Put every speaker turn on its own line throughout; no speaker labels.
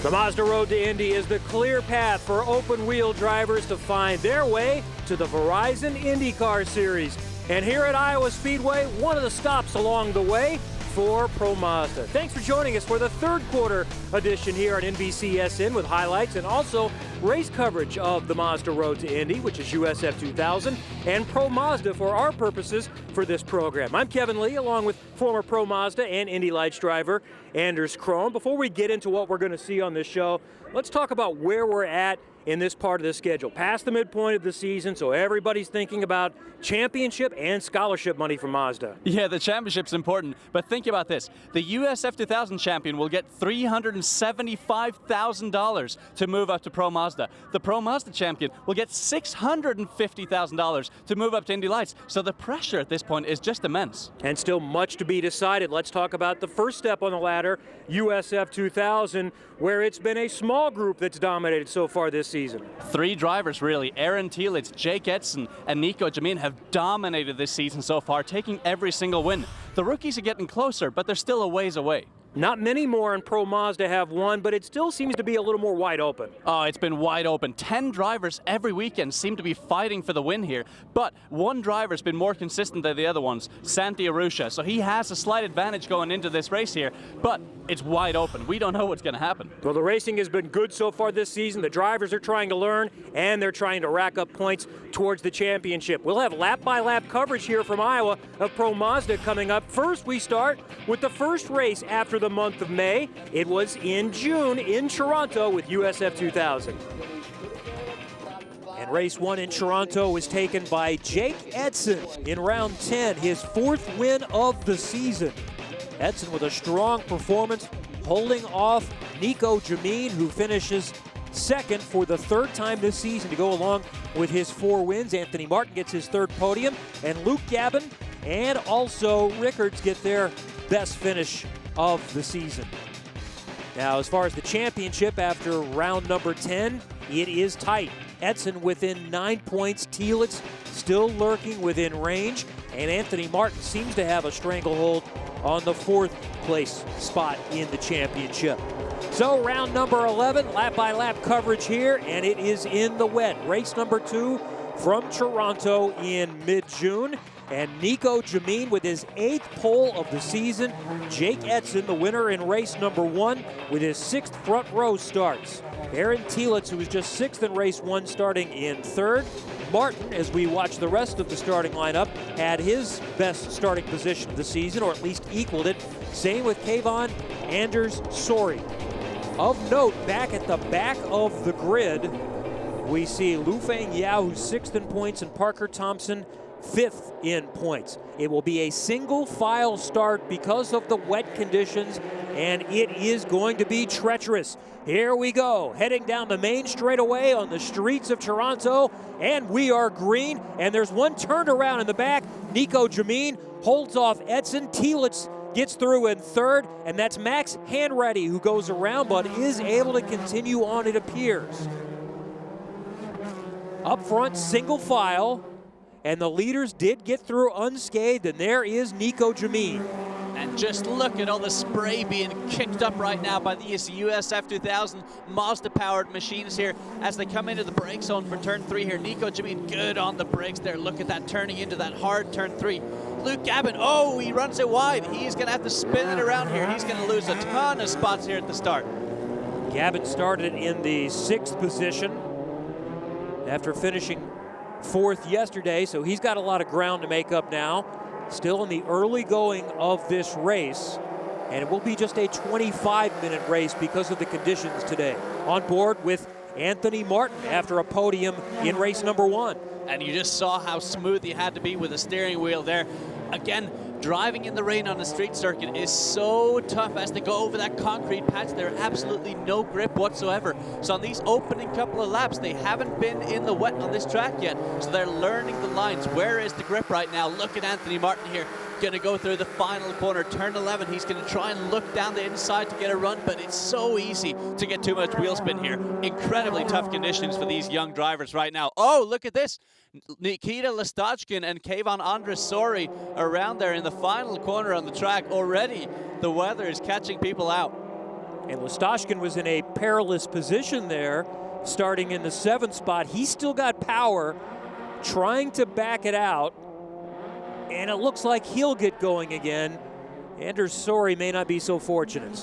The Mazda Road to Indy is the clear path for open-wheel drivers to find their way to the Verizon IndyCar Series. And here at Iowa Speedway, one of the stops along the way for Pro Mazda. Thanks for joining us for the third quarter edition here on NBCSN with highlights and also race coverage of the Mazda Road to Indy, which is USF 2000, and Pro Mazda for our purposes for this program. I'm Kevin Lee, along with former Pro Mazda and Indy Lights driver Anders Krohn. Before we get into what we're going to see on this show, let's talk about where we're at in this part of the schedule. Past the midpoint of the season, so everybody's thinking about championship and scholarship money for Mazda.
Yeah, the championship's important, but think about this. The USF 2000 champion will get $375,000 to move up to Pro Mazda. The Pro Mazda champion will get $650,000 to move up to Indy Lights. So the pressure at this point is just immense.
And still much to be decided. Let's talk about the first step on the ladder, USF 2000, where it's been a small group that's dominated so far this season.
Three drivers, really. Aaron Telitz, Jake Edson, and Nico Jamin have dominated this season so far, taking every single win. The rookies are getting closer, but they're still a ways away.
Not many more in Pro Mazda have won, but it still seems to be a little more wide open.
Oh, it's been wide open. 10 drivers every weekend seem to be fighting for the win here, but one driver's been more consistent than the other ones, Santi Arusha, so he has a slight advantage going into this race here, but it's wide open. We don't know what's going to happen.
Well, the racing has been good so far this season. The drivers are trying to learn, and they're trying to rack up points towards the championship. We'll have lap-by-lap coverage here from Iowa of Pro Mazda coming up. First, we start with the first race after the month of May. It was in June in Toronto with USF 2000. And race one in Toronto was taken by Jake Edson in round 10, his fourth win of the season. Edson with a strong performance, holding off Nico Jamin, who finishes second for the third time this season to go along with his 4 wins. Anthony Martin gets his third podium, and Luke Gavin and also Rickards get their best finish of the season. Now, as far as the championship after round number 10, it is tight. Edson within 9 points, Telitz still lurking within range, and Anthony Martin seems to have a stranglehold on the 4th place spot in the championship. So round number 11, lap-by-lap coverage here, and it is in the wet. Race number 2 from Toronto in mid-June. And Nico Jamin with his 8th pole of the season. Jake Edson, the winner in race number 1, with his 6th front row starts. Aaron Telitz, who was just 6th in race 1, starting in 3rd. Martin, as we watch the rest of the starting lineup, had his best starting position of the season, or at least equaled it. Same with Kayvon Anders Sori. Of note, back at the back of the grid, we see Lu Feng Yao, who's 6th in points, and Parker Thompson, 5th in points. It will be a single file start because of the wet conditions, and it is going to be treacherous. Here we go, heading down the main straightaway on the streets of Toronto, and we are green, and there's one turned around in the back. Nico Jamin holds off Edson. Telitz gets through in 3rd, and that's Max Hanratty who goes around but is able to continue on, it appears. Up front, single file, and the leaders did get through unscathed, and there is Nico Jamin.
And just look at all the spray being kicked up right now by these USF 2000 Mazda-powered machines here as they come into the brake zone for turn 3 here. Nico Jamin good on the brakes there. Look at that, turning into that hard turn 3. Luke Gavin, oh, he runs it wide. He's going to have to spin it around here. He's going to lose a ton of spots here at the start.
Gavin started in the 6th position after finishing 4th yesterday, so he's got a lot of ground to make up now. Still in the early going of this race, and it will be just a 25-minute race because of the conditions today. On board with Anthony Martin after a podium in race number 1.
And you just saw how smooth he had to be with the steering wheel there. Again, driving in the rain on the street circuit is so tough as they go over that concrete patch. There's absolutely no grip whatsoever. So on these opening couple of laps, they haven't been in the wet on this track yet. So they're learning the lines. Where is the grip right now? Look at Anthony Martin here. Going to go through the final corner, turn 11. He's going to try and look down the inside to get a run, but it's so easy to get too much wheel spin here. Incredibly tough conditions for these young drivers right now. Oh, look at this. Nikita Listachkin and Kayvon Anders Sori around there in the final corner on the track. Already the weather is catching people out.
And Listashkin was in a perilous position there, starting in the 7th spot. He's still got power, trying to back it out, and it looks like he'll get going again. Anders Sori may not be so fortunate.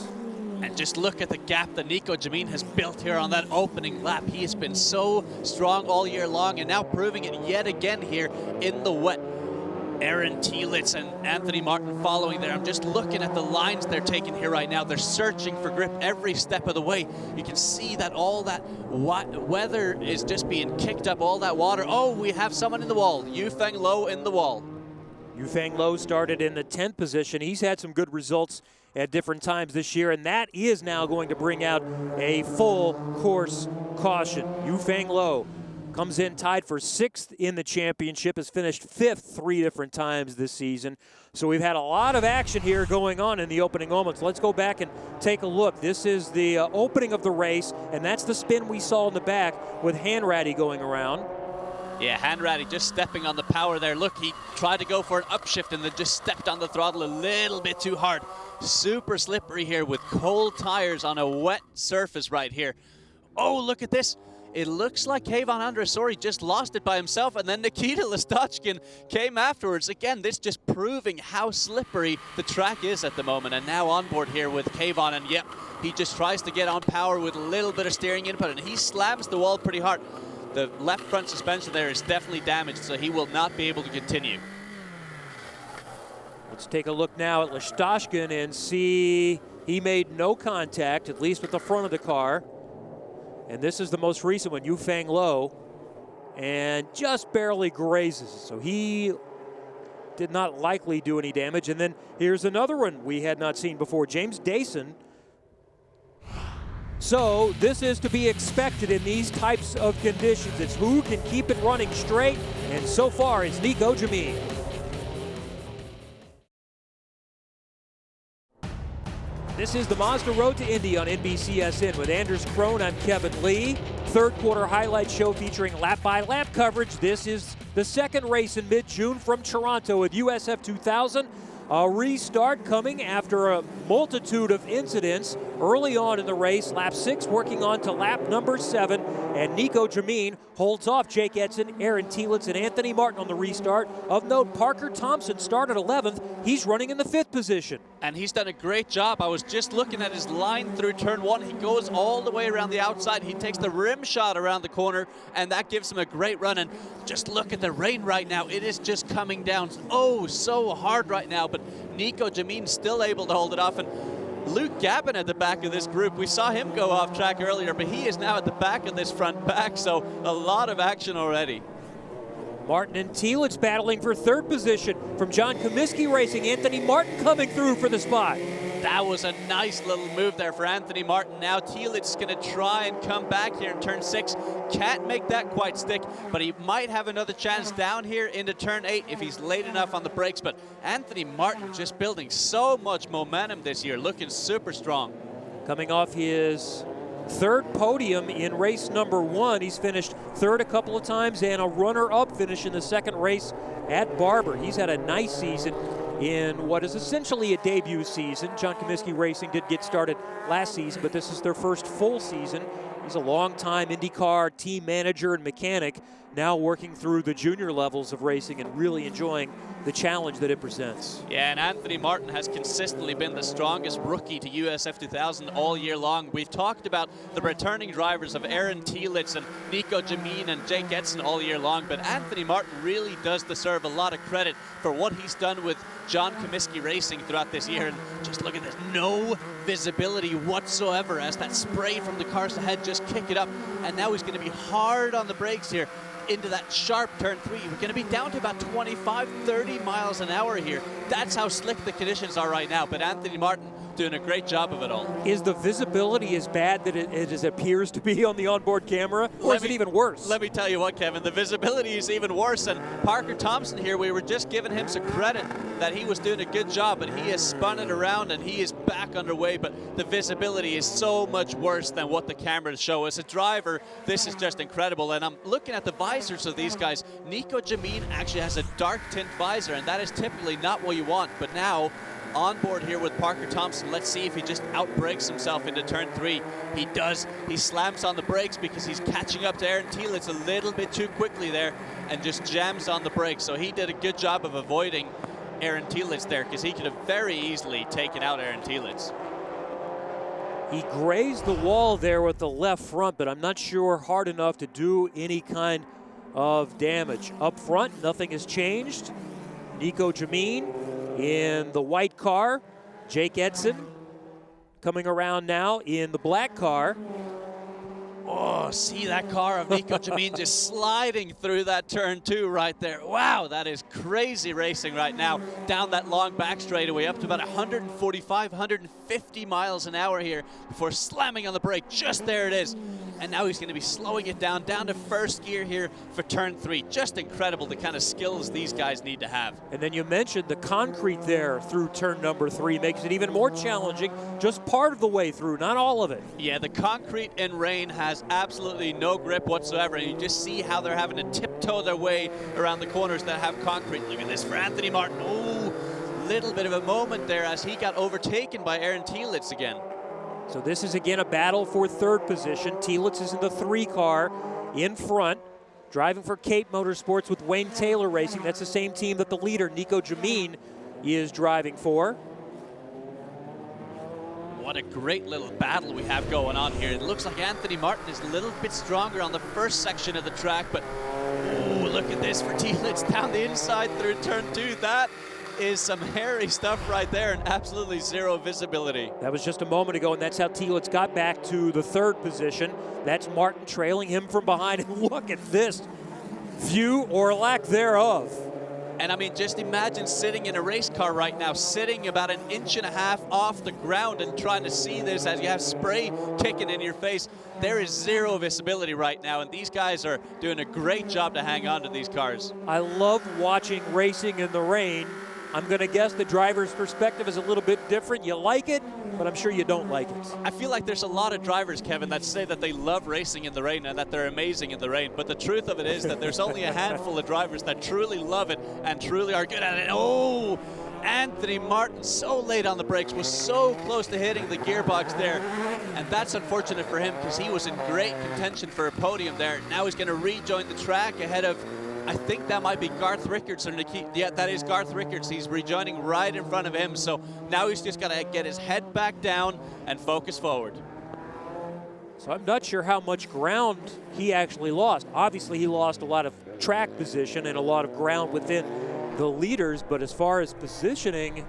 And just look at the gap that Nico Jamin has built here on that opening lap. He has been so strong all year long, and now proving it yet again here in the wet. Aaron Telitz and Anthony Martin following there. I'm just looking at the lines they're taking here right now. They're searching for grip every step of the way. You can see that all that weather is just being kicked up, all that water. Oh, we have someone in the wall. Yufeng Lo in the wall.
Yufeng Lo started in the 10th position. He's had some good results at different times this year, and that is now going to bring out a full course caution. Yufeng Lo comes in tied for 6th in the championship, has finished 5th 3 different times this season. So we've had a lot of action here going on in the opening moments. Let's go back and take a look. This is the opening of the race, and that's the spin we saw in the back with Hanratty going around.
Yeah, Hanratty just stepping on the power there. Look, he tried to go for an upshift and then just stepped on the throttle a little bit too hard. Super slippery here with cold tires on a wet surface right here. Oh, look at this. It looks like Kayvon Andressori just lost it by himself, and then Nikita Listashkin came afterwards. Again, this just proving how slippery the track is at the moment. And now on board here with Kayvon, and yep, he just tries to get on power with a little bit of steering input, and he slams the wall pretty hard. The left front suspension there is definitely damaged, so he will not be able to continue.
Let's take a look now at Listashkin and see he made no contact, at least with the front of the car. And this is the most recent one, Yufeng Lo, and just barely grazes. So he did not likely do any damage. And then here's another one we had not seen before, James Dayson. So this is to be expected in these types of conditions. It's who can keep it running straight, and so far it's Nico Jamin. This is the Mazda Road to Indy on NBCSN with Anders Krohn. I'm Kevin Lee. Third quarter highlight show featuring lap-by-lap coverage. This is the second race in mid-June from Toronto at USF 2000. A restart coming after a multitude of incidents early on in the race. Lap 6 working on to lap number 7. And Nico Jamin holds off Jake Edson, Aaron Telitz, and Anthony Martin on the restart. Of note, Parker Thompson started 11th. He's running in the 5th position.
And he's done a great job. I was just looking at his line through turn 1. He goes all the way around the outside. He takes the rim shot around the corner, and that gives him a great run. And just look at the rain right now. It is just coming down so hard right now. But Nico Jamin still able to hold it off. And Luke Gabin at the back of this group, we saw him go off track earlier, but he is now at the back of this front pack, so a lot of action already.
Martin and Telitz battling for 3rd position. From John Comiskey Racing, Anthony Martin coming through for the spot.
That was a nice little move there for Anthony Martin. Now Telitz is going to try and come back here in turn 6. Can't make that quite stick, but he might have another chance down here into turn 8 if he's late enough on the brakes. But Anthony Martin just building so much momentum this year, looking super strong.
Coming off his 3rd podium in race number 1. He's finished 3rd a couple of times and a runner-up finish in the 2nd race at Barber. He's had a nice season in what is essentially a debut season. John Comiskey Racing did get started last season, but this is their first full season. He's a long-time IndyCar team manager and mechanic, now working through the junior levels of racing and really enjoying the challenge that it presents.
Yeah, and Anthony Martin has consistently been the strongest rookie to USF 2000 all year long. We've talked about the returning drivers of Aaron Telitz and Nico Jamin and Jake Edson all year long, but Anthony Martin really does deserve a lot of credit for what he's done with John Comiskey Racing throughout this year. And just look at this, no visibility whatsoever as that spray from the cars ahead just kick it up. And now he's going to be hard on the brakes here into that sharp turn 3. We're going to be down to about 25, 30 miles an hour here. That's how slick the conditions are right now. But Anthony Martin doing a great job of it all.
Is the visibility as bad that it appears to be on the onboard camera, or is it even worse?
Let me tell you what, Kevin, the visibility is even worse. And Parker Thompson here, we were just giving him some credit that he was doing a good job, but he has spun it around and he is back underway. But the visibility is so much worse than what the cameras show. As a driver, this is just incredible. And I'm looking at the visors of these guys. Nico Jamin actually has a dark tint visor, and that is typically not what you want. But now on board here with Parker Thompson. Let's see if he just outbrakes himself into turn 3. He does. He slams on the brakes because he's catching up to Aaron Telitz a little bit too quickly there and just jams on the brakes. So he did a good job of avoiding Aaron Telitz there, because he could have very easily taken out Aaron Telitz.
He grazed the wall there with the left front, but I'm not sure hard enough to do any kind of damage. Up front, nothing has changed. Nico Jameen in the white car. Jake Edson coming around now in the black car.
Oh, see that car of Nico Jameen just sliding through that turn 2 right there. Wow, that is crazy racing right now. Down that long back straightaway up to about 145, 150 miles an hour here before slamming on the brake. Just there it is. And now he's going to be slowing it down to first gear here for turn 3. Just incredible the kind of skills these guys need to have.
And then you mentioned the concrete there through turn number 3 makes it even more challenging, just part of the way through, not all of it.
Yeah, the concrete in rain has absolutely no grip whatsoever. And you just see how they're having to tiptoe their way around the corners that have concrete. Look at this for Anthony Martin. Oh, little bit of a moment there as he got overtaken by Aaron Telitz again.
So this is again a battle for third position. Telitz is in the 3 car in front, driving for Cape Motorsports with Wayne Taylor Racing. That's the same team that the leader, Nico Jameen, is driving for.
What a great little battle we have going on here. It looks like Anthony Martin is a little bit stronger on the first section of the track, but oh, look at this for Telitz down the inside through turn 2. That is some hairy stuff right there and absolutely zero visibility.
That was just a moment ago, and that's how Telitz got back to the 3rd position. That's Martin trailing him from behind, and look at this view or lack thereof.
And I mean, just imagine sitting in a race car right now, sitting about 1.5 inches off the ground and trying to see this as you have spray kicking in your face. There is zero visibility right now, and these guys are doing a great job to hang on to these cars.
I love watching racing in the rain. I'm going to guess the driver's perspective is a little bit different. You like it, but I'm sure you don't like it.
I feel like there's a lot of drivers, Kevin, that say that they love racing in the rain and that they're amazing in the rain. But the truth of it is that there's only a handful of drivers that truly love it and truly are good at it. Oh, Anthony Martin so late on the brakes, was so close to hitting the gearbox there. And that's unfortunate for him because he was in great contention for a podium there. Now he's going to rejoin the track ahead of, I think that might be Garth Rickards. Yeah, that is Garth Rickards. He's rejoining right in front of him. So now he's just got to get his head back down and focus forward.
So I'm not sure how much ground he actually lost. Obviously, he lost a lot of track position and a lot of ground within the leaders. But as far as positioning,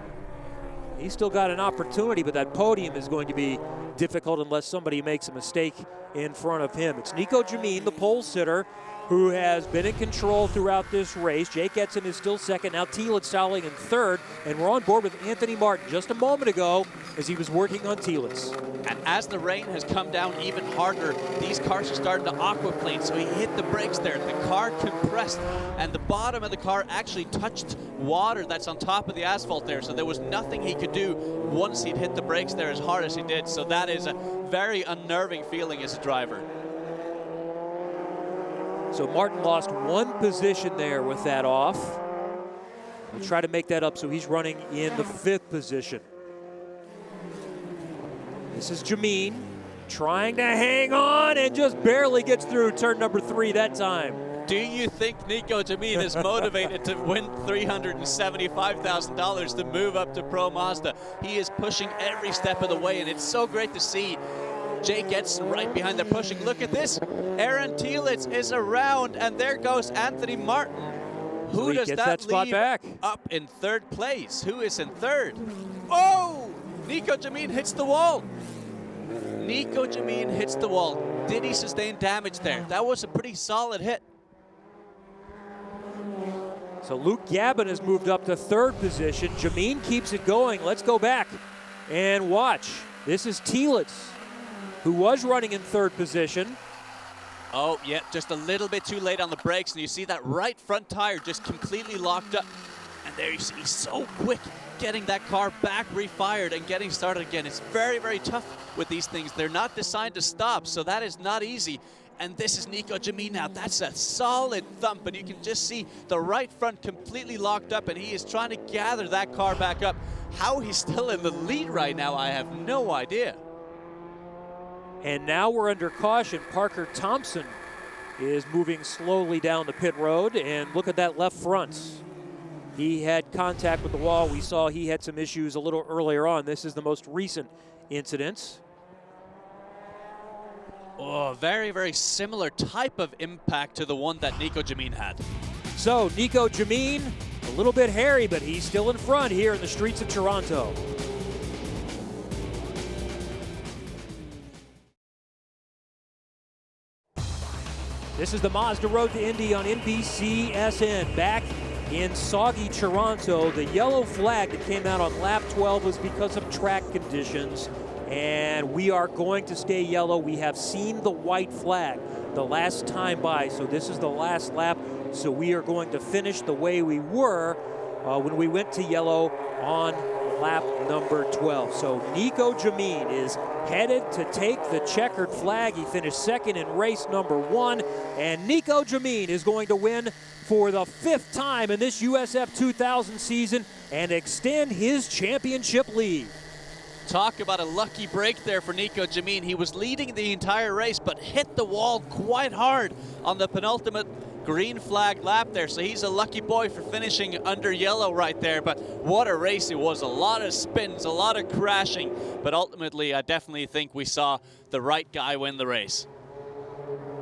he's still got an opportunity. But that podium is going to be difficult unless somebody makes a mistake in front of him. It's Nico Jameen, the pole sitter, who has been in control throughout this race. Jake Edson is still second. Now Telitz Sowling in 3rd. And we're on board with Anthony Martin just a moment ago as he was working on Telitz.
And as the rain has come down even harder, these cars are starting to aquaplane. So he hit the brakes there. The car compressed, and the bottom of the car actually touched water that's on top of the asphalt there. So there was nothing he could do once he'd hit the brakes there as hard as he did. So that is a very unnerving feeling as a driver.
So Martin lost 1 position there with that off. We'll try to make that up, so he's running in the 5th position. This is Jameen trying to hang on and just barely gets through turn number 3 that time.
Do you think Nico Jameen is motivated to win $375,000 to move up to Pro Mazda? He is pushing every step of the way, and it's so great to see Jake Edson right behind there pushing. Look at this. Aaron Telitz is around, and there goes Anthony Martin. Who does that leave
back
up in 3rd place? Who is in 3rd? Oh! Nico Jameen hits the wall. Nico Jameen hits the wall. Did he sustain damage there? That was a pretty solid hit.
So Luke Gabin has moved up to 3rd position. Jameen keeps it going. Let's go back and watch. This is Telitz, who was running in 3rd position.
Oh, yeah, just a little bit too late on the brakes, and you see that right front tire just completely locked up. And there you see, he's so quick getting that car back refired and getting started again. It's very, very tough with these things. They're not designed to stop, so that is not easy. And this is Nico Jameen now. That's a solid thump, and you can just see the right front completely locked up, and he is trying to gather that car back up. How he's still in the lead right now, I have no idea.
And now we're under caution. Parker Thompson is moving slowly down the pit road, and look at that left front. He had contact with the wall. We saw he had some issues a little earlier on. This is the most recent incident.
Oh, very, very similar type of impact to the one that Nico Jamin had.
So Nico Jamin, a little bit hairy, but he's still in front here in the streets of Toronto. This is the Mazda Road to Indy on NBCSN. Back in soggy Toronto, the yellow flag that came out on lap 12 was because of track conditions, and we are going to stay yellow. We have seen the white flag the last time by, so this is the last lap, so we are going to finish the way we were when we went to yellow on lap number 12. So Nico Jamin is headed to take the checkered flag. He finished second in race number 1, and Nico Jamin is going to win for the 5th time in this USF 2000 season and extend his championship lead.
Talk about a lucky break there for Nico Jamin. He was leading the entire race, but hit the wall quite hard on the penultimate green flag lap there. So he's a lucky boy for finishing under yellow right there. But what a race it was. A lot of spins, a lot of crashing. But ultimately, I definitely think we saw the right guy win the race.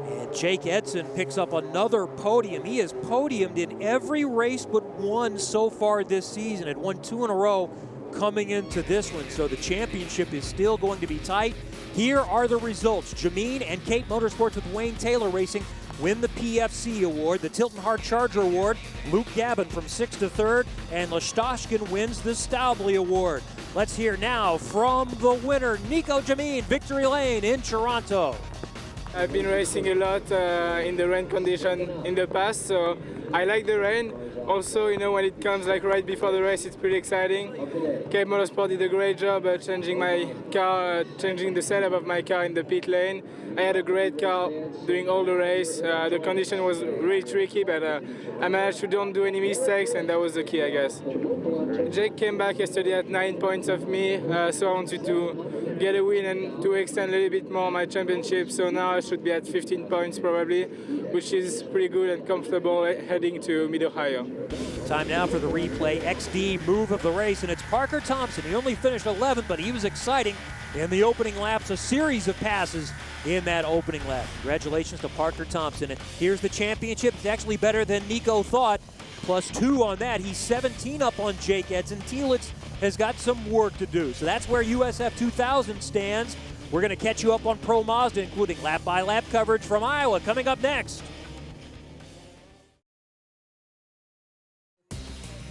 And Jake Edson picks up another podium. He has podiumed in every race but one so far this season. Had won 2 in a row coming into this one. So the championship is still going to be tight. Here are the results. Jamin and Kate Motorsports with Wayne Taylor Racing win the PFC Award, the Tilton Hart Charger Award. Luke Gavin from 6th to 3rd, and Lashtoshkin wins the Staubley Award. Let's hear now from the winner, Nico Jamin, victory lane in Toronto.
I've been racing a lot in the rain condition in the past, so I like the rain. Also, you know, when it comes like right before the race, it's pretty exciting. Cape Motorsport did a great job changing my car, changing the setup of my car in the pit lane. I had a great car doing all the race. The condition was really tricky, but I managed to don't do any mistakes, and that was the key, I guess. Jake came back yesterday at 9 points of me, so I wanted to get a win and to extend a little bit more my championship. So now I should be at 15 points probably, which is pretty good and comfortable heading to Mid-Ohio.
Time now for the replay XD move of the race, and it's Parker Thompson. He only finished 11th, but he was exciting in the opening laps, a series of passes in that opening lap. Congratulations to Parker Thompson. And here's the championship. It's actually better than Nico thought. +2 on that. He's 17 up on Jake Edson. Telitz has got some work to do. So that's where USF 2000 stands. We're going to catch you up on Pro Mazda, including lap-by-lap coverage from Iowa, coming up next.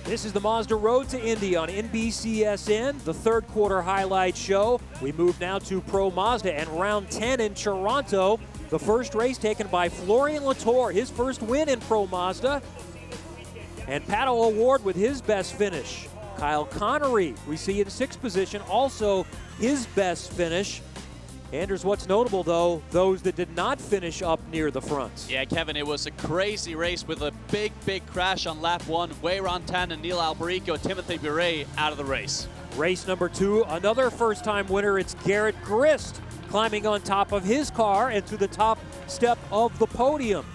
This is the Mazda Road to Indy on NBCSN, the 3rd quarter highlight show. We move now to Pro Mazda and round 10 in Toronto. The first race taken by Florian Latour, his first win in Pro Mazda. And Pato O'Ward with his best finish. Kyle Connery, we see in 6th position, also his best finish. Anders, what's notable, though, those that did not finish up near the front.
Yeah, Kevin, it was a crazy race with a big, big crash on lap 1. Wayron Tan and Neil Alberico, Timothy Bure out of the race.
Race number 2, another first-time winner. It's Garrett Grist climbing on top of his car and to the top step of the podium.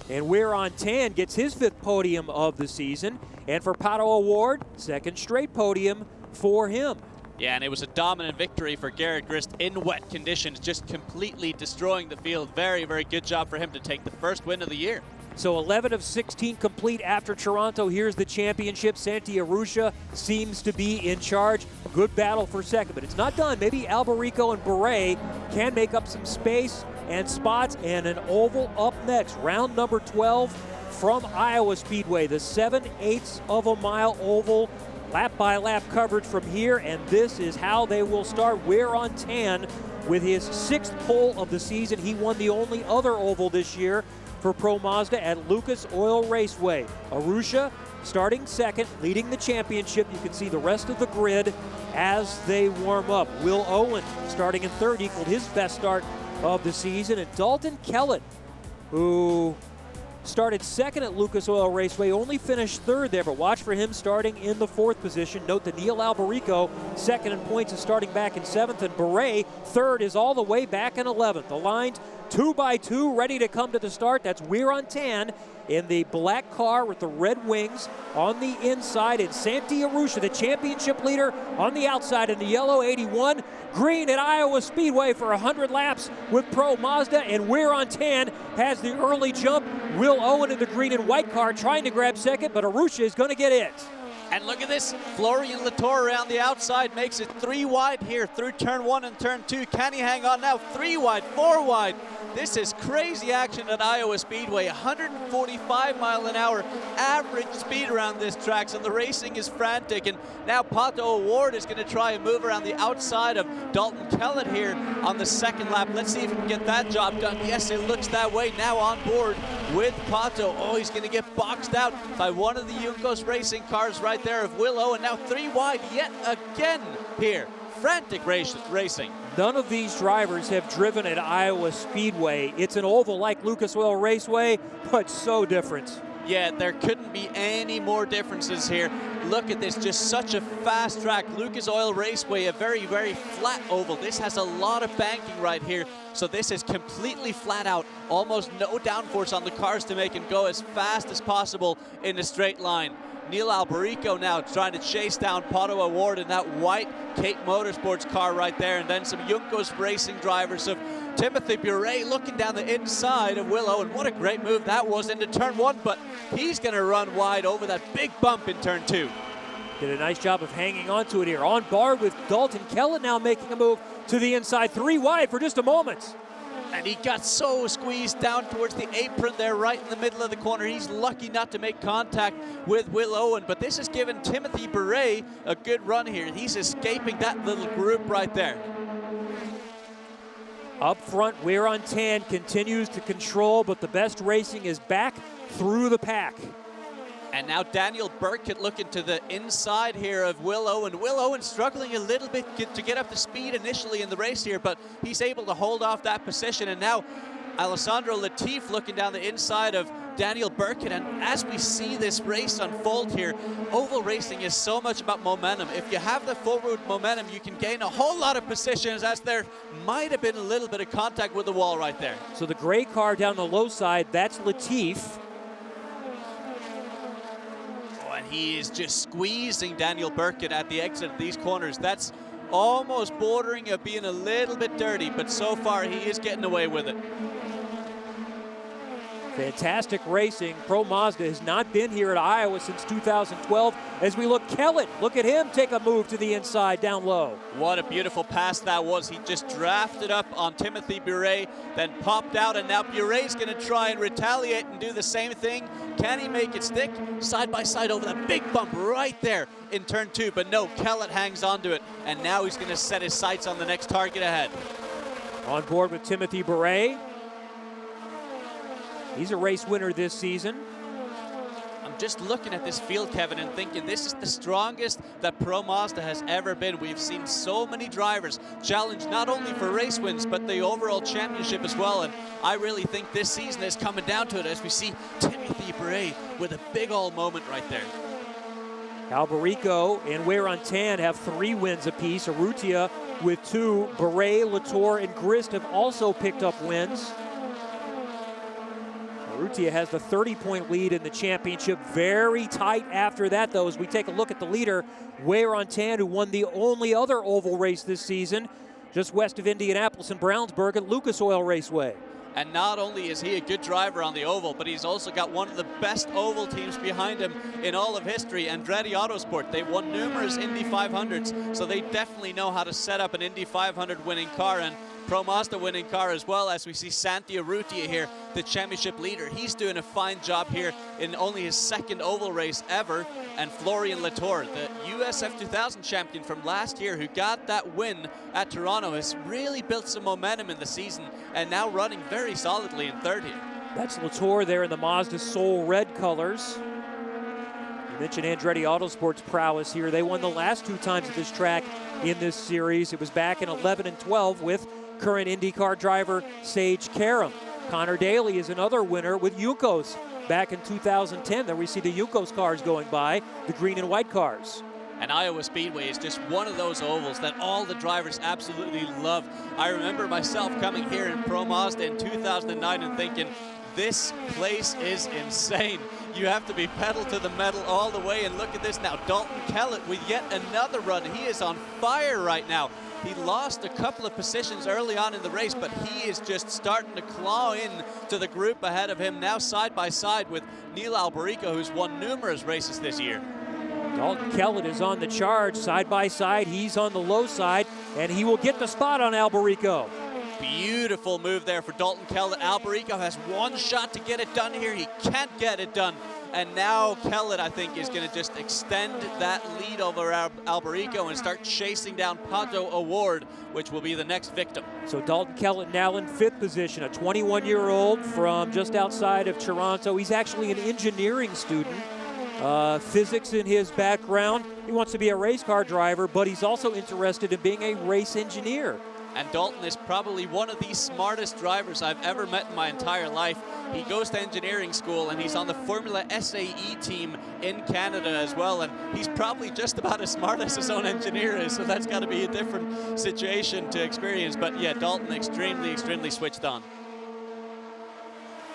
And Wayron Tan gets his 5th podium of the season. And for Pato O'Ward, 2nd straight podium for him.
Yeah, and it was a dominant victory for Garrett Grist in wet conditions, just completely destroying the field. Very, very good job for him to take the first win of the year.
So 11 of 16 complete after Toronto. Here's the championship. Santi Arusha seems to be in charge. Good battle for second, but it's not done. Maybe Alberico and Bure can make up some space and spots, and an oval up next. Round number 12 from Iowa Speedway, the 7/8 of a mile oval. Lap-by-lap coverage from here, and this is how they will start. Wayron Tan with his 6th pole of the season. He won the only other oval this year for Pro Mazda at Lucas Oil Raceway. Arusha starting 2nd, leading the championship. You can see the rest of the grid as they warm up. Will Owen starting in 3rd, equaled his best start of the season. And Dalton Kellett, who started second at Lucas Oil Raceway, only finished third there, but watch for him starting in the 4th position. Note that Neil Alberico, second in points, is starting back in 7th, and Beret, third, is all the way back in 11th. The lines 2 by 2 ready to come to the start. That's Weir on Tan in the black car with the red wings on the inside, and Santi Arusha, the championship leader, on the outside in the yellow 81. Green at Iowa Speedway for 100 laps with Pro Mazda, and Weir on Tan has the early jump. Will Owen in the green and white car trying to grab second, but Arusha is going to get it.
And look at this, Florian Latour around the outside makes it 3 wide here through turn 1 and turn 2. Can he hang on now? 3 wide, 4 wide. This is crazy action at Iowa Speedway. 145-mile-an-hour average speed around this track, so the racing is frantic. And now Pato O'Ward is going to try and move around the outside of Dalton Kellett here on the 2nd lap. Let's see if he can get that job done. Yes, it looks that way. Now on board with Pato. Oh, he's going to get boxed out by one of the Juncos racing cars right there of Will Owen. Now 3 wide yet again here. Frantic racing.
None of these drivers have driven at Iowa Speedway. It's an oval like Lucas Oil Raceway, but so different.
Yeah, there couldn't be any more differences here. Look at this, just such a fast track. Lucas Oil Raceway, a very, very flat oval. This has a lot of banking right here, so this is completely flat out. Almost no downforce on the cars to make it go as fast as possible in a straight line. Neil Alberico now trying to chase down Pato O'Ward in that white Cape Motorsports car right there, and then some Juncos racing drivers of Timothy Bure looking down the inside of Will Owen. What a great move that was into turn 1, but he's going to run wide over that big bump in turn 2.
Did a nice job of hanging on to it here. On bar with Dalton Kellett now making a move to the inside, 3 wide for just a moment.
And he got so squeezed down towards the apron there, right in the middle of the corner. He's lucky not to make contact with Will Owen, but this has given Timothy Bure a good run here. He's escaping that little group right there.
Up front, Weir on Tan continues to control, but the best racing is back through the pack.
And now Daniel Burkett looking to the inside here of Will Owen. Will Owen struggling a little bit to get up to speed initially in the race here, but he's able to hold off that position. And now Alessandro Latif looking down the inside of Daniel Burkett. And as we see this race unfold here, oval racing is so much about momentum. If you have the forward momentum, you can gain a whole lot of positions, as there might have been a little bit of contact with the wall right there.
So the gray car down the low side, that's Latif.
And he is just squeezing Daniel Burkett at the exit of these corners. That's almost bordering of being a little bit dirty, but so far he is getting away with it.
Fantastic racing. Pro Mazda has not been here at Iowa since 2012. As we look, Kellett, look at him take a move to the inside down low.
What a beautiful pass that was. He just drafted up on Timothy Bure, then popped out, and now Bure's going to try and retaliate and do the same thing. Can he make it stick? Side by side over that big bump right there in turn 2, but no, Kellett hangs onto it, and now he's going to set his sights on the next target ahead.
On board with Timothy Bure. He's a race winner this season.
I'm just looking at this field, Kevin, and thinking this is the strongest that Pro Mazda has ever been. We've seen so many drivers challenge not only for race wins, but the overall championship as well. And I really think this season is coming down to it as we see Timothy Bure with a big old moment right there.
Alberico and Weir on Tan have 3 wins apiece. Urrutia with 2. Bure, Latour, and Grist have also picked up wins. Urrutia has the 30-point lead in the championship. Very tight after that, though, as we take a look at the leader, Weir on Tan, who won the only other oval race this season, just west of Indianapolis and Brownsburg at Lucas Oil Raceway.
And not only is he a good driver on the oval, but he's also got one of the best oval teams behind him in all of history, Andretti Autosport. They've won numerous Indy 500s, so they definitely know how to set up an Indy 500 winning car, and Pro Mazda winning car as well, as we see Santi Arrutia here, the championship leader. He's doing a fine job here in only his 2nd oval race ever. And Florian Latour, the USF 2000 champion from last year, who got that win at Toronto, has really built some momentum in the season and now running very solidly in 3rd here.
That's Latour there in the Mazda Soul red colors. You mentioned Andretti Autosport's prowess here. They won the last 2 times at this track in this series. It was back in 11 and 12 with current IndyCar driver Sage Karam. Connor Daly is another winner with Yunkos back in 2010. There we see the Yunkos cars going by, the green and white cars.
And Iowa Speedway is just one of those ovals that all the drivers absolutely love. I remember myself coming here in Pro Mazda in 2009 and thinking, this place is insane. You have to be pedal to the metal all the way, and look at this now. Dalton Kellett with yet another run. He is on fire right now. He lost a couple of positions early on in the race, but he is just starting to claw in to the group ahead of him, now side by side with Neil Alberico, who's won numerous races this year.
Dalton Kellett is on the charge, side by side. He's on the low side, and he will get the spot on Alberico.
Beautiful move there for Dalton Kellett. Alberico has one shot to get it done here. He can't get it done. And now Kellett, I think, is going to just extend that lead over Alberico and start chasing down Pato Award, which will be the next victim.
So Dalton Kellett now in 5th position, a 21-year-old from just outside of Toronto. He's actually an engineering student. Physics in his background. He wants to be a race car driver, but he's also interested in being a race engineer.
And Dalton is probably one of the smartest drivers I've ever met in my entire life. He goes to engineering school, and he's on the Formula SAE team in Canada as well, and he's probably just about as smart as his own engineer is, so that's got to be a different situation to experience. But yeah, Dalton extremely switched on.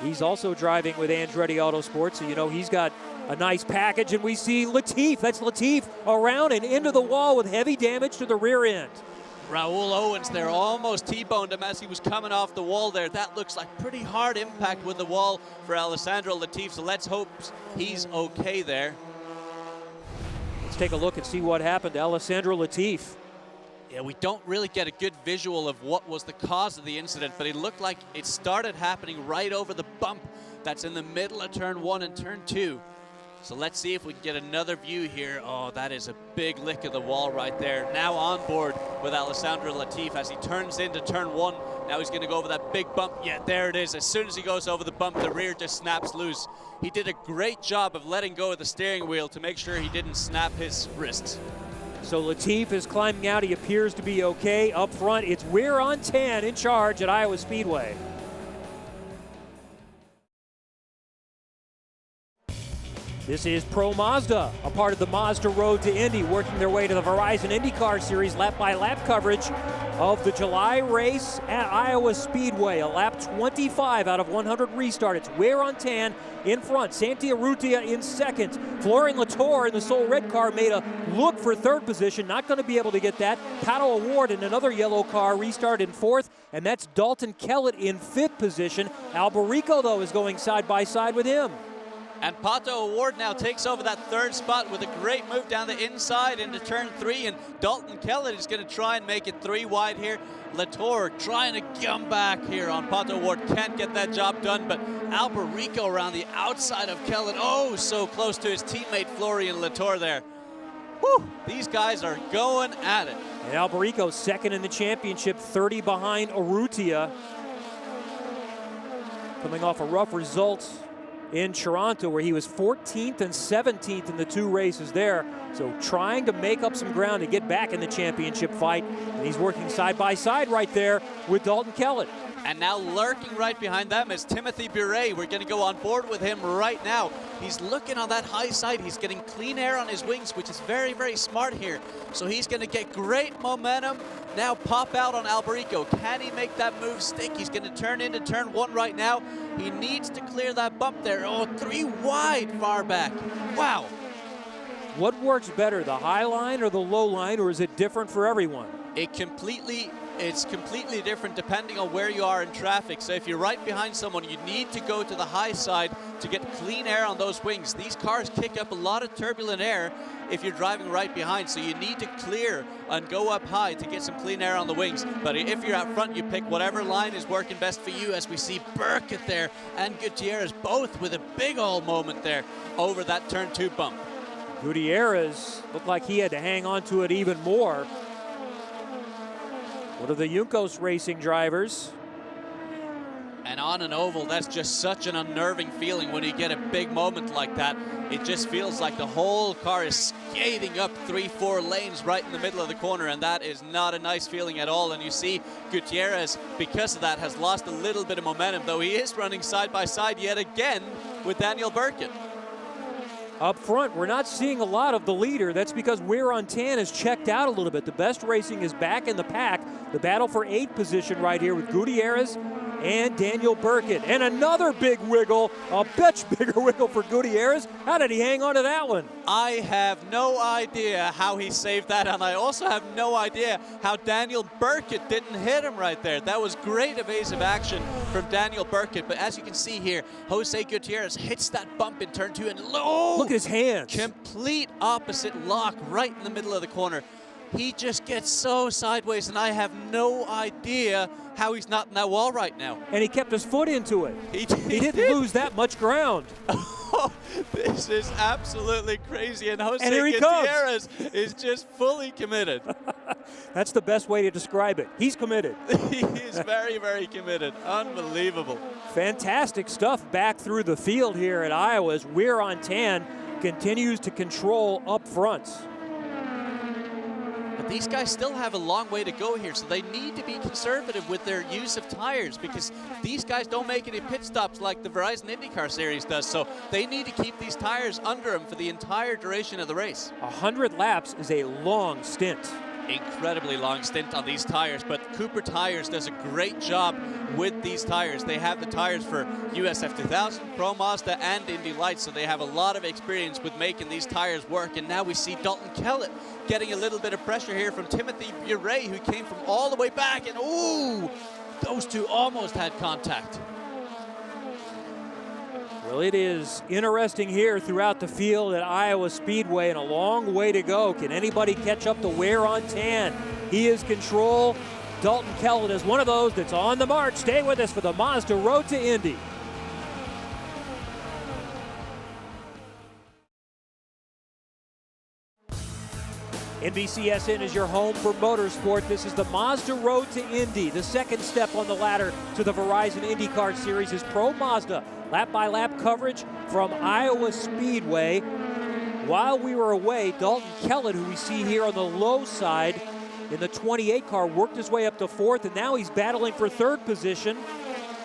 He's also driving with Andretti Autosport, so you know he's got a nice package, and we see Latif. That's Latif around and into the wall with heavy damage to the rear end.
Raul Owens there almost T-boned him as he was coming off the wall there. That looks like pretty hard impact with the wall for Alessandro Latif, so let's hope he's okay there.
Let's take a look and see what happened to Alessandro Latif.
Yeah, we don't really get a good visual of what was the cause of the incident, but it looked like it started happening right over the bump that's in the middle of turn 1 and turn 2. So let's see if we can get another view here. Oh, that is a big lick of the wall right there. Now on board with Alessandro Latif as he turns into turn 1. Now he's going to go over that big bump. Yeah, there it is. As soon as he goes over the bump, the rear just snaps loose. He did a great job of letting go of the steering wheel to make sure he didn't snap his wrists.
So Latif is climbing out. He appears to be okay. Up front, it's Weir on 10 in charge at Iowa Speedway. This is Pro Mazda, a part of the Mazda Road to Indy, working their way to the Verizon IndyCar Series lap-by-lap coverage of the July race at Iowa Speedway. A lap 25 out of 100 restart. It's Weir on 10 in front. Santi Urrutia in second. Florian Latour in the Sol Red car made a look for 3rd position. Not going to be able to get that. Pato Award in another yellow car restart in 4th. And that's Dalton Kellett in 5th position. Alberico, though, is going side by side with him.
And Pato Award now takes over that 3rd spot with a great move down the inside into turn 3, and Dalton Kellett is going to try and make it 3 wide here. Latour trying to come back here on Pato Award, can't get that job done, but Alberico around the outside of Kellett, oh, so close to his teammate Florian Latour there. Whew, these guys are going at it.
And Alberico 2nd in the championship, 30 behind Urrutia. Coming off a rough result in Toronto, where he was 14th and 17th in the 2 races there. So trying to make up some ground to get back in the championship fight. And he's working side by side right there with Dalton Kellett.
And now lurking right behind them is Timothy Buret. We're going to go on board with him right now. He's looking on that high side. He's getting clean air on his wings, which is very smart here. So he's going to get great momentum. Now pop out on Alberico. Can he make that move stick? He's going to turn into turn 1 right now. He needs to clear that bump there. Oh, 3 wide far back. Wow.
What works better, the high line or the low line, or is it different for everyone?
It's completely different depending on where you are in traffic. So if you're right behind someone, you need to go to the high side to get clean air on those wings. These cars kick up a lot of turbulent air if you're driving right behind, so you need to clear and go up high to get some clean air on the wings. But if you're out front, you pick whatever line is working best for you, as we see Burkett there and Gutierrez both with a big old moment there over that turn 2 bump.
Gutierrez looked like he had to hang on to it even more. One of the Yunkos racing drivers.
And on an oval, that's just such an unnerving feeling when you get a big moment like that. It just feels like the whole car is skating up 3-4 lanes right in the middle of the corner, and that is not a nice feeling at all. And you see Gutierrez, because of that, has lost a little bit of momentum, though he is running side by side yet again with Daniel Burkett.
Up front, we're not seeing a lot of the leader. That's because Wear on Tan has checked out a little bit. The best racing is back in the pack. The battle for 8th position right here with Gutierrez and Daniel Burkett. And another big wiggle, a much bigger wiggle for Gutierrez. How did he hang on to that one?
I have no idea how he saved that, and I also have no idea how Daniel Burkett didn't hit him right there. That was great evasive action from Daniel Burkett, but as you can see here, Jose Gutierrez hits that bump in turn 2, and
look at his hands.
Complete opposite lock right in the middle of the corner. He just gets so sideways, and I have no idea how he's not in that wall right now.
And he kept his foot into it.
He
didn't lose that much ground.
Oh, this is absolutely crazy, and Jose
and here he
Gutierrez
comes.
is just fully committed.
That's the best way to describe it. He's committed.
He is very, very committed. Unbelievable.
Fantastic stuff back through the field here at Iowa as Wear on Tan continues to control up front.
But these guys still have a long way to go here, so they need to be conservative with their use of tires, because these guys don't make any pit stops like the Verizon IndyCar Series does, so they need to keep these tires under them for the entire duration of the race.
100 laps is a long stint.
Incredibly long stint on these tires, but Cooper Tires does a great job with these tires. They have the tires for USF 2000, Pro Mazda, and Indy Lights, so they have a lot of experience with making these tires work. And now we see Dalton Kellett getting a little bit of pressure here from Timothy Bure, who came from all the way back, and ooh, those two almost had contact.
Well, it is interesting here throughout the field at Iowa Speedway, and a long way to go. Can anybody catch up to Wear on Tan? He is control. Dalton Kellett is one of those that's on the march. Stay with us for the Mazda Road to Indy. NBCSN is your home for motorsport. This is the Mazda Road to Indy. The second step on the ladder to the Verizon IndyCar Series is Pro Mazda. Lap-by-lap coverage from Iowa Speedway. While we were away, Dalton Kellett, who we see here on the low side in the 28 car, worked his way up to 4th, and now he's battling for 3rd position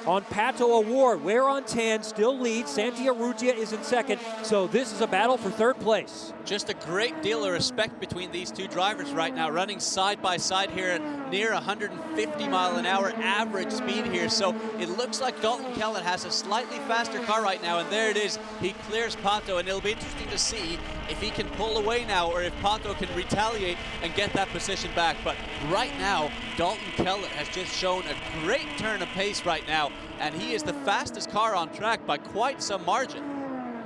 on Pato Award. Wear on Tan still leads. Santi Urrutia is in 2nd, so this is a battle for 3rd place.
Just a great deal of respect between these two drivers right now, running side by side here at near 150 mile an hour average speed here. So it looks like Dalton Kellett has a slightly faster car right now, and there it is. He clears Pato, and it'll be interesting to see if he can pull away now or if Pato can retaliate and get that position back. But right now, Dalton Kellett has just shown a great turn of pace right now, and he is the fastest car on track by quite some margin.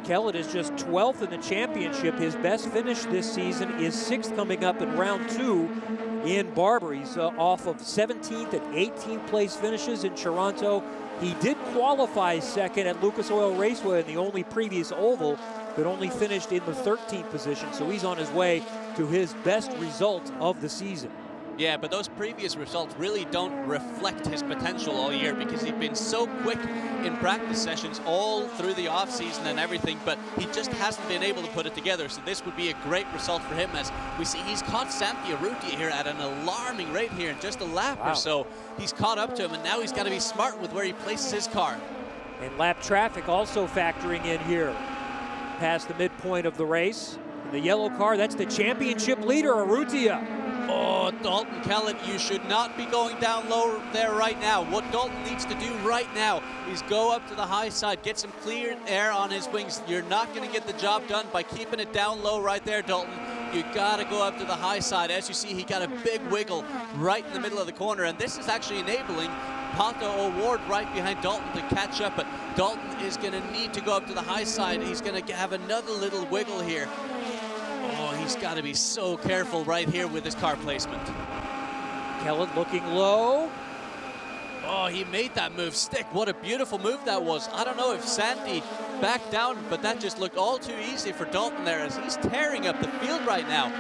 Kellett is just 12th in the championship. His best finish this season is 6th coming up in round 2 in Barber. He's off of 17th and 18th place finishes in Toronto. He did qualify 2nd at Lucas Oil Raceway in the only previous oval, but only finished in the 13th position. So he's on his way to his best result of the season.
Yeah, but those previous results really don't reflect his potential all year, because he's been so quick in practice sessions all through the offseason and everything, but he just hasn't been able to put it together. So this would be a great result for him, as we see he's caught Santi Urrutia here at an alarming rate here in just a lap or so. He's caught up to him, and now he's got to be smart with where he places his car.
And lap traffic also factoring in here past the midpoint of the race. In the yellow car, that's the championship leader, Urrutia.
Oh, Dalton Kellett, you should not be going down low there right now. What Dalton needs to do right now is go up to the high side, get some clear air on his wings. You're not going to get the job done by keeping it down low right there, Dalton. You got to go up to the high side. As you see, he got a big wiggle right in the middle of the corner, and this is actually enabling Pato Award right behind Dalton to catch up, but Dalton is going to need to go up to the high side. He's going to have another little wiggle here. Oh, he's got to be so careful right here with his car placement.
Kellett looking low.
Oh, he made that move stick. What a beautiful move that was. I don't know if Santi backed down, but that just looked all too easy for Dalton there, as he's tearing up the field right now.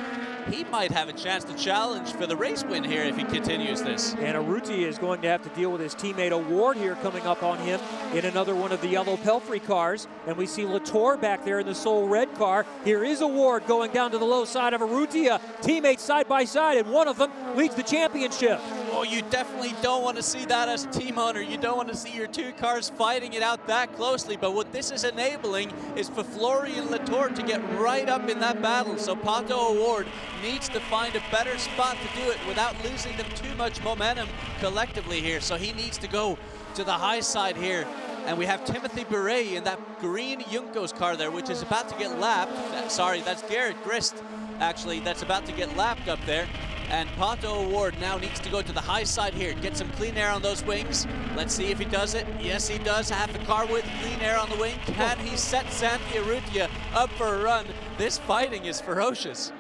he might have a chance to challenge for the race win here if he continues this.
And Urrutia is going to have to deal with his teammate Award here coming up on him in another one of the yellow Pelfrey cars. And we see Latour back there in the Soul Red car. Here is Award going down to the low side of Urrutia. Teammates side by side, and one of them leads the championship.
Oh, you definitely don't want to see that as a team owner. You don't want to see your two cars fighting it out that closely. But what this is enabling is for Florian Latour to get right up in that battle. So Pato Award needs to find a better spot to do it without losing them too much momentum collectively here. So he needs to go to the high side here. And we have Timothy Bure in that green Juncos car there, which is about to get lapped. Sorry, that's Garrett Grist, actually, that's about to get lapped up there. And Pato Award now needs to go to the high side here, get some clean air on those wings. Let's see if he does it. Yes, he does. Half a car with clean air on the wing. Can he set Santi Urrutia up for a run? This fighting is ferocious.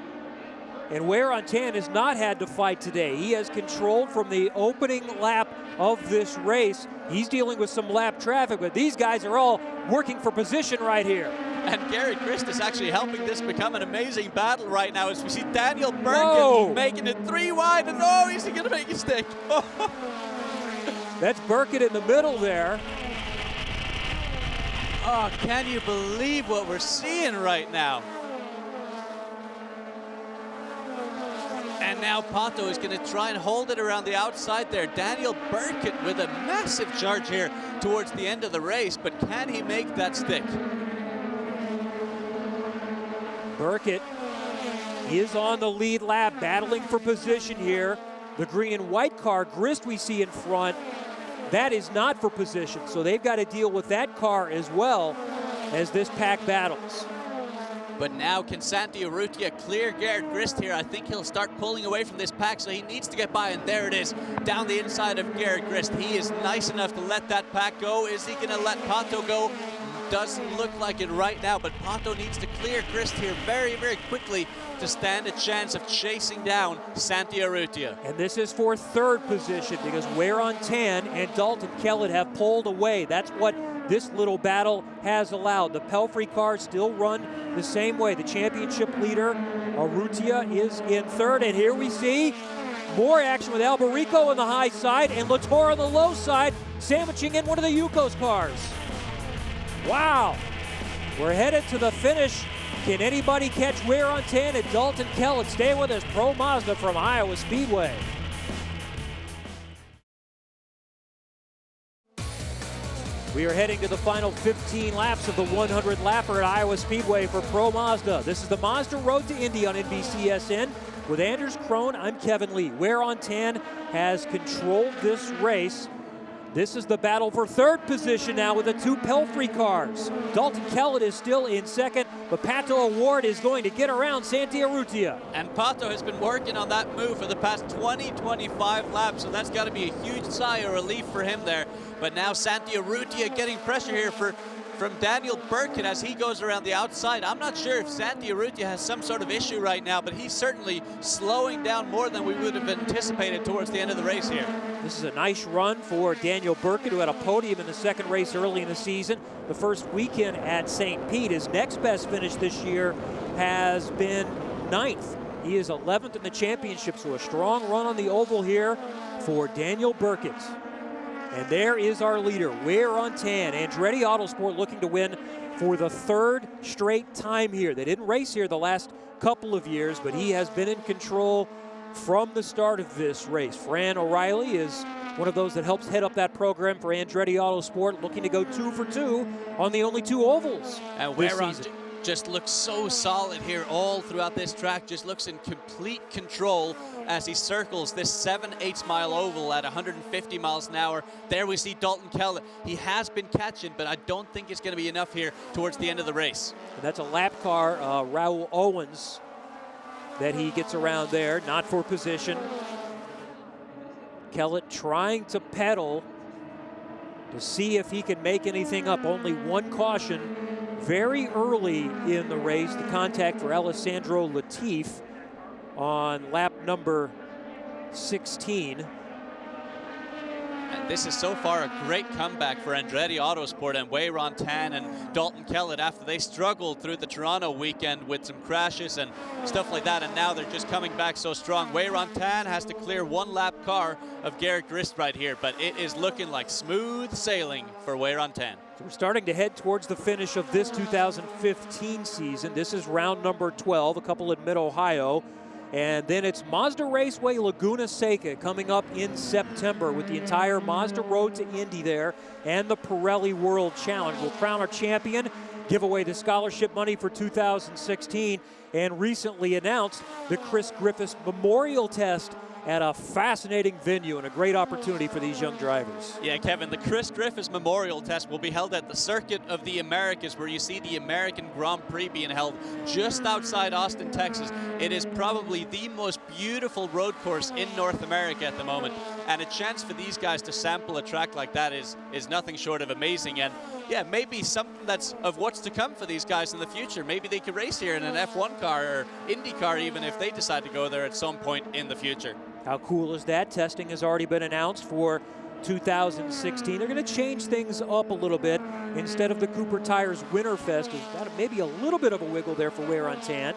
And Wear on Tan has not had to fight today. He has controlled from the opening lap of this race. He's dealing with some lap traffic, but these guys are all working for position right here.
And Garrett Grist is actually helping this become an amazing battle right now as we see Daniel Burkett making it 3 wide, and oh, is he going to make a stick?
That's Burkett in the middle there.
Oh, can you believe what we're seeing right now? And now Pato is going to try and hold it around the outside there. Daniel Burkett with a massive charge here towards the end of the race, but can he make that stick?
Burkett is on the lead lap, battling for position here. The green and white car, Grist, we see in front. That is not for position, so they've got to deal with that car as well as this pack battles.
But now can Santi Urrutia clear Garrett Grist here? I think he'll start pulling away from this pack, so he needs to get by, and there it is, down the inside of Garrett Grist. He is nice enough to let that pack go. Is he going to let Pato go? Doesn't look like it right now, but Pato needs to clear Grist here very, very quickly to stand a chance of chasing down Santi Urrutia.
And this is for third position because Wear on Tan and Dalton Kellett have pulled away. That's what this little battle has allowed. The Pelfrey cars still run the same way. The championship leader, Urrutia, is in third. And here we see more action with Alberico on the high side and Latour on the low side, sandwiching in one of the Yukos cars. Wow. We're headed to the finish. Can anybody catch Wear on Tan and Dalton Kellett? Stay with us. Pro Mazda from Iowa Speedway. We are heading to the final 15 laps of the 100 lapper at Iowa Speedway for Pro Mazda. This is the Mazda Road to Indy on NBCSN. With Anders Krohn, I'm Kevin Lee. Wear on Tan has controlled this race. This is the battle for third position now with the two Pelfrey cars. Dalton Kellett is still in second, but Pato Award is going to get around Santi Urrutia.
And Pato has been working on that move for the past 20-25 laps, so that's got to be a huge sigh of relief for him there. But now Santi Urrutia getting pressure here from Daniel Burkett as he goes around the outside. I'm not sure if Santi Urrutia has some sort of issue right now, but he's certainly slowing down more than we would have anticipated towards the end of the race here.
This is a nice run for Daniel Burkett, who had a podium in the second race early in the season. The first weekend at St. Pete. His next best finish this year has been 9th. He is 11th in the championship, so a strong run on the oval here for Daniel Burkett. And there is our leader, Wear on Tan. Andretti Autosport looking to win for the third straight time here. They didn't race here the last couple of years, but he has been in control from the start of this race. Fran O'Reilly is one of those that helps head up that program for Andretti Autosport, looking to go 2 for 2 on the only 2 ovals this season.
Just looks so solid here all throughout this track, just looks in complete control as he circles this 7/8 mile oval at 150 miles an hour. There we see Dalton Kellett. He has been catching, but I don't think it's going to be enough here towards the end of the race.
And that's a lap car, Raul Owens, that he gets around there, not for position. Kellett trying to pedal to see if he can make anything up. Only one caution very early in the race, the contact for Alessandro Latif on lap number 16.
And this is so far a great comeback for Andretti Autosport and Weyron Tan and Dalton Kellett after they struggled through the Toronto weekend with some crashes and stuff like that, and now they're just coming back so strong. Weyron Tan has to clear one lap car of Garrett Grist right here, but it is looking like smooth sailing for Weyron Tan.
So we're starting to head towards the finish of this 2015 season. This is round number 12, a couple in Mid-Ohio. And then it's Mazda Raceway Laguna Seca coming up in September with the entire Mazda Road to Indy there and the Pirelli World Challenge. We'll crown our champion, give away the scholarship money for 2016, and recently announced the Chris Griffiths Memorial Test at a fascinating venue and a great opportunity for these young drivers.
Yeah, Kevin, the Chris Griffiths Memorial Test will be held at the Circuit of the Americas, where you see the American Grand Prix being held just outside Austin, Texas. It is probably the most beautiful road course in North America at the moment, and a chance for these guys to sample a track like that is nothing short of amazing. And yeah, maybe something that's of what's to come for these guys in the future. Maybe they could race here in an F1 car or Indy car, even if they decide to go there at some point in the future.
How cool is that? Testing has already been announced for 2016. They're going to change things up a little bit. Instead of the Cooper Tires Winterfest, there's got maybe a little bit of a wiggle there for Weyron Tan,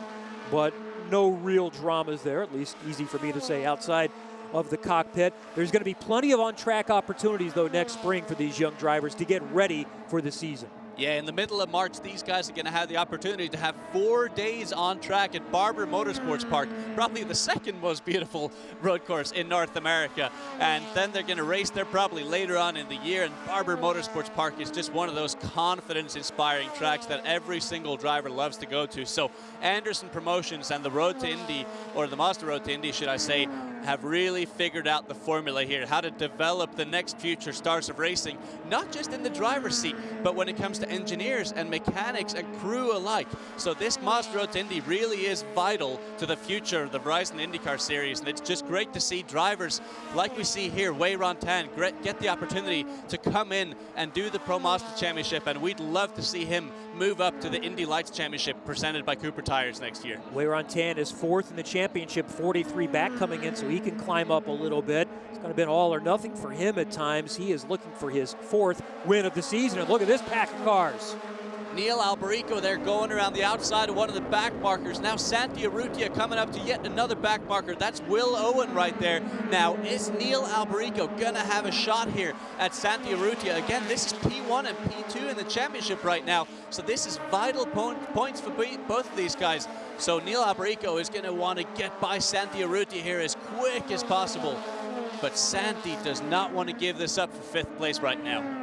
but no real dramas there, at least easy for me to say outside of the cockpit. There's going to be plenty of on-track opportunities, though, next spring for these young drivers to get ready for the season.
Yeah, in the middle of March, these guys are going to have the opportunity to have 4 days on track at Barber Motorsports Park, probably the second most beautiful road course in North America. And then they're going to race there probably later on in the year, and Barber Motorsports Park is just one of those confidence-inspiring tracks that every single driver loves to go to. So Anderson Promotions and the Road to Indy, or the Mazda Road to Indy, should I say, have really figured out the formula here, how to develop the next future stars of racing, not just in the driver's seat, but when it comes to engineers and mechanics and crew alike. So this Mazda Road to Indy really is vital to the future of the Verizon IndyCar Series, and it's just great to see drivers like we see here, Weyron Tan, get the opportunity to come in and do the Pro Mazda Championship, and we'd love to see him move up to the Indy Lights Championship presented by Cooper Tires next year.
Weyron Tan is 4th in the championship, 43 back coming in, so he can climb up a little bit. It's kind of been all or nothing for him at times. He is looking for his 4th win of the season, and look at this pack of cars.
Neil Alberico there going around the outside of one of the back markers. Now Santi Urrutia coming up to yet another back marker. That's Will Owen right there. Now, is Neil Alberico going to have a shot here at Santi Urrutia? Again, this is P1 and P2 in the championship right now. So this is vital points for both of these guys. So Neil Alberico is going to want to get by Santi Urrutia here as quick as possible. But Santi does not want to give this up for 5th place right now.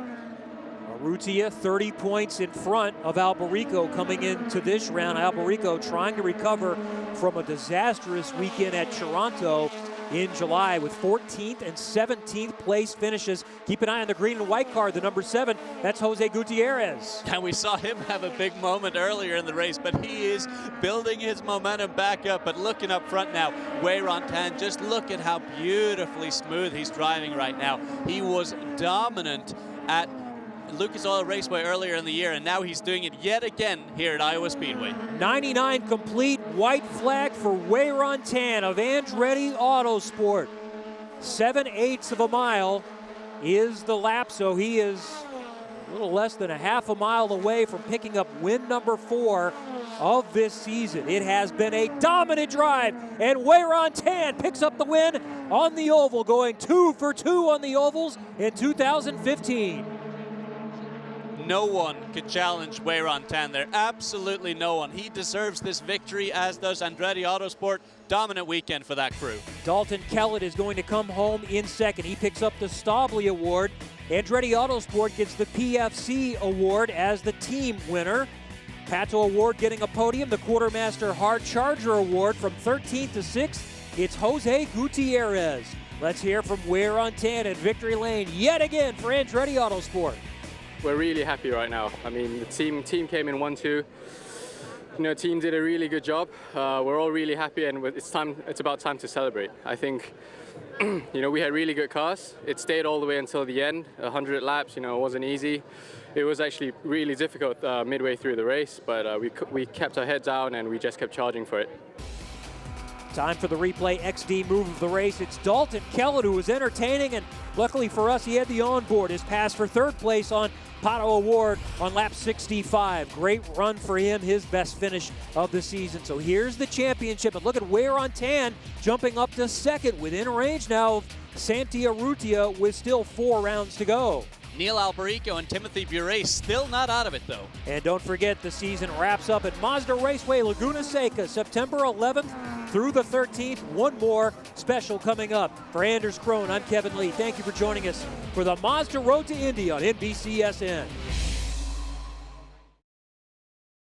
Urrutia 30 points in front of Alberico coming into this round. Alberico trying to recover from a disastrous weekend at Toronto in July with 14th and 17th place finishes. Keep an eye on the green and white car, the number 7. That's Jose Gutierrez.
And we saw him have a big moment earlier in the race, but he is building his momentum back up. But looking up front now, Weyron Tan, just look at how beautifully smooth he's driving right now. He was dominant at Lucas Oil Raceway earlier in the year, and now he's doing it yet again here at Iowa Speedway.
99 complete, white flag for Weyron Tan of Andretti Autosport. 7/8 of a mile is the lap, so he is a little less than a half a mile away from picking up win number 4 of this season. It has been a dominant drive, and Weyron Tan picks up the win on the oval, going 2 for 2 on the ovals in 2015.
No one could challenge Weyron Tan there. Absolutely no one. He deserves this victory, as does Andretti Autosport. Dominant weekend for that crew.
Dalton Kellett is going to come home in 2nd. He picks up the Staubli Award. Andretti Autosport gets the PFC Award as the team winner. Pato Award getting a podium. The Quartermaster Hard Charger Award from 13th to 6th. It's Jose Gutierrez. Let's hear from Weyron Tan at Victory Lane yet again for Andretti Autosport.
We're really happy right now. I mean, the team came in 1-2. You know, team did a really good job. We're all really happy, and it's about time to celebrate. I think, you know, we had really good cars. It stayed all the way until the end. 100 laps, you know, it wasn't easy. It was actually really difficult midway through the race, but we kept our heads down and we just kept charging for it.
Time for the replay XD move of the race. It's Dalton Kellett who was entertaining, and luckily for us, he had the onboard. His pass for third place on Pato Award on lap 65. Great run for him, his best finish of the season. So here's the championship, and look at Wear on Tan jumping up to second within range now of Santi Urrutia with still 4 rounds to go.
Neil Alberico and Timothy Bure still not out of it, though.
And don't forget, the season wraps up at Mazda Raceway, Laguna Seca, September 11th through the 13th. One more special coming up. For Anders Krohn, I'm Kevin Lee. Thank you for joining us for the Mazda Road to Indy on NBCSN.